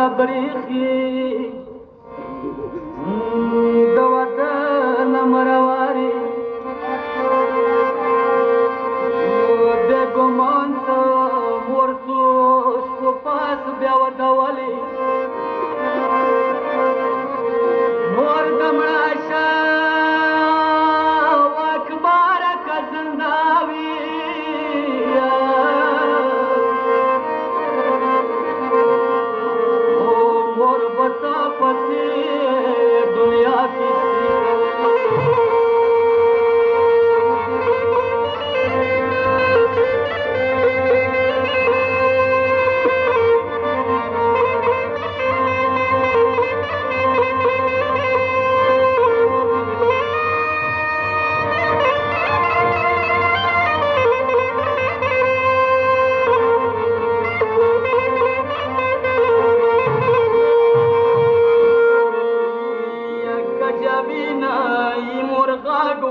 بريخي دوتنا مرواري بيقومان مرسوش وفاس بيودولي مور دمراشا واكبارك زنداوي दुनिया की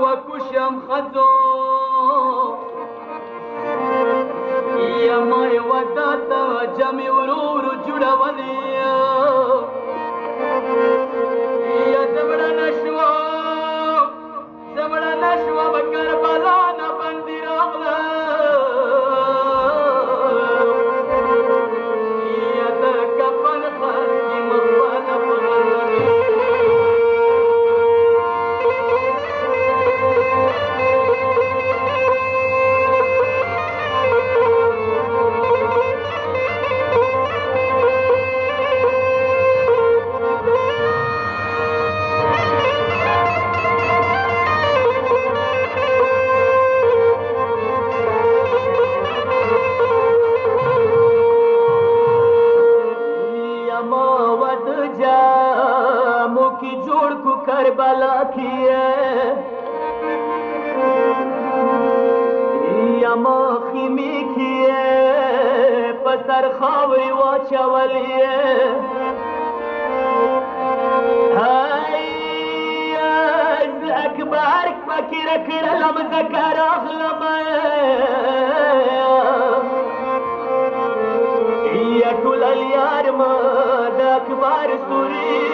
وكشم خذو يا ماي وداتا جمي ورور جوڑا ولي يا زبڑا نشوا بكربلا نبندي رغلا يا تكفن خلقي مطوانا بغلري करबला किए यमा खिमी किए पसर खावरी वाचवलिए हाय अकबर फकीर करलम ذكر اغلب يا كل اليار ما اكبر سوري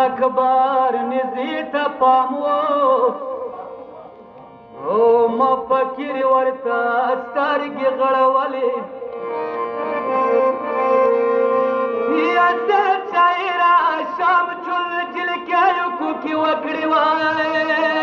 अखबार निजीत पामो ओ म फकीर वर्ता स्टारगी गळवली या चायरा शाम चुल जिल क्या की वकड़ी वाले